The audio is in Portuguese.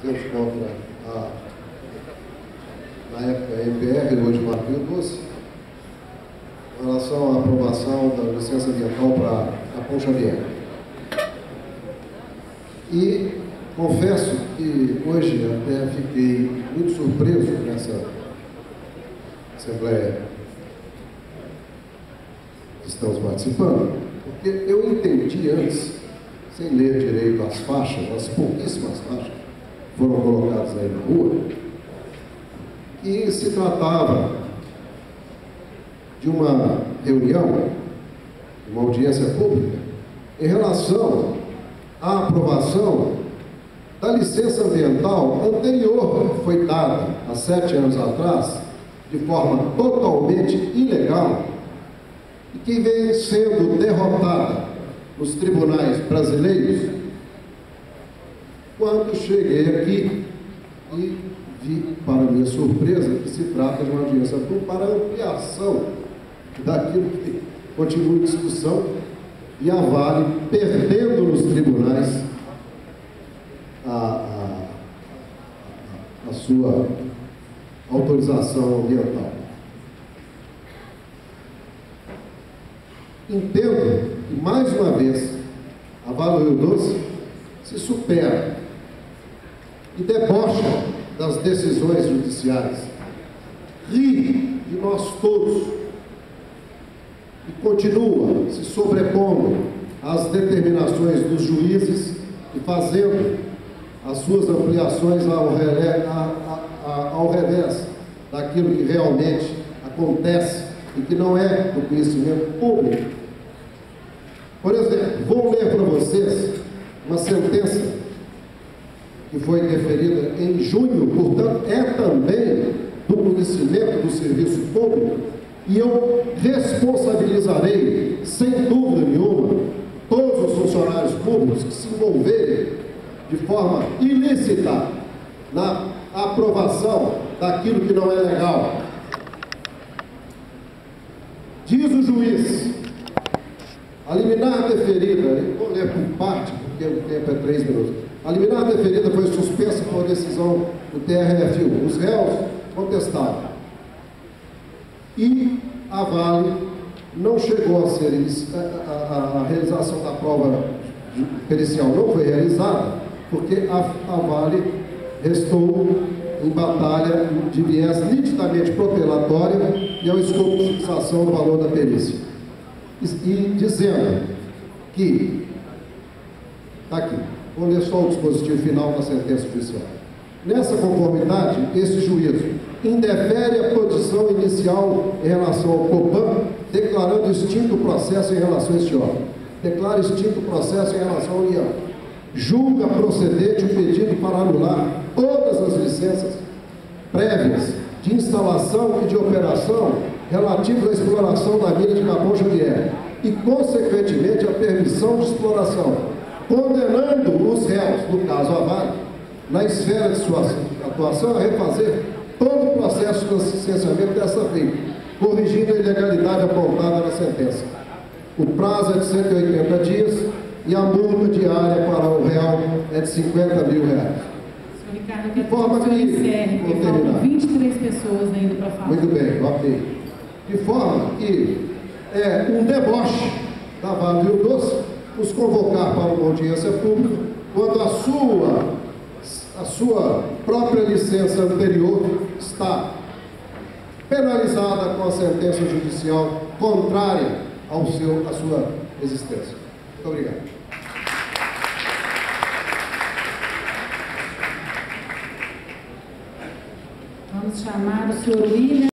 fizemos contra na época, a MPR, hoje Marco Rio Doce, em relação à aprovação da licença ambiental para Capão Xavier. E confesso que hoje até fiquei muito surpreso nessa Assembleia que estamos participando, porque eu entendi antes, sem ler direito as faixas, as pouquíssimas faixas que foram colocadas aí na rua, que se tratava de uma reunião, uma audiência pública, em relação à aprovação da licença ambiental anterior, que foi dada há 7 anos atrás, de forma totalmente ilegal, e que vem sendo derrotada nos tribunais brasileiros. Quando cheguei aqui e vi, para minha surpresa, que se trata de uma audiência pública para ampliação daquilo que continua em discussão, e a Vale perdendo nos tribunais a sua autorização ambiental. Entendo que, mais uma vez, a Vale do Rio Doce se supera e debocha das decisões judiciais, ri de nós todos e continua se sobrepondo às determinações dos juízes e fazendo as suas ampliações ao revés daquilo que realmente acontece e que não é do conhecimento público. Por exemplo, vou ler para vocês uma sentença que foi deferida em junho, portanto, é também do conhecimento do serviço público, e eu responsabilizarei, sem dúvida nenhuma, todos os funcionários públicos que se envolverem de forma ilícita na aprovação daquilo que não é legal. Diz o juiz: a liminar deferida, eu vou ler por parte, porque o tempo é 3 minutos. A liminar deferida foi suspensa por decisão do TRF1. Os réus contestaram. E a Vale não chegou a ser, a realização da prova pericial não foi realizada, porque a Vale restou em batalha de viés nitidamente protelatório e ao escopo de fixação do valor da perícia. E dizendo que, está aqui, vou ler só o dispositivo final da sentença judicial. Nessa conformidade, esse juízo indefere a posição inicial em relação ao Copan, declarando extinto o processo em relação a este órgão. Declara extinto o processo em relação à União. Julga procedente o pedido para anular todas as licenças prévias de instalação e de operação relativas à exploração da mina de Capão Xavier e, consequentemente, a permissão de exploração, condenando os réus, no caso a Vale, na esfera de sua atuação, a refazer todo o processo de licenciamento dessa lei, corrigindo a ilegalidade apontada na sentença. O prazo é de 180 dias e a multa diária para o réu é de 50 mil reais. Senhor Ricardo, de forma que encerre, porque faltam 23 pessoas ainda para falar. Muito bem, ok. De forma que é um deboche da Vale do Rio Doce nos convocar para uma audiência pública quando a sua própria licença anterior está penalizada com a sentença judicial contrária à sua existência. Muito obrigado. Vamos chamar o senhor William.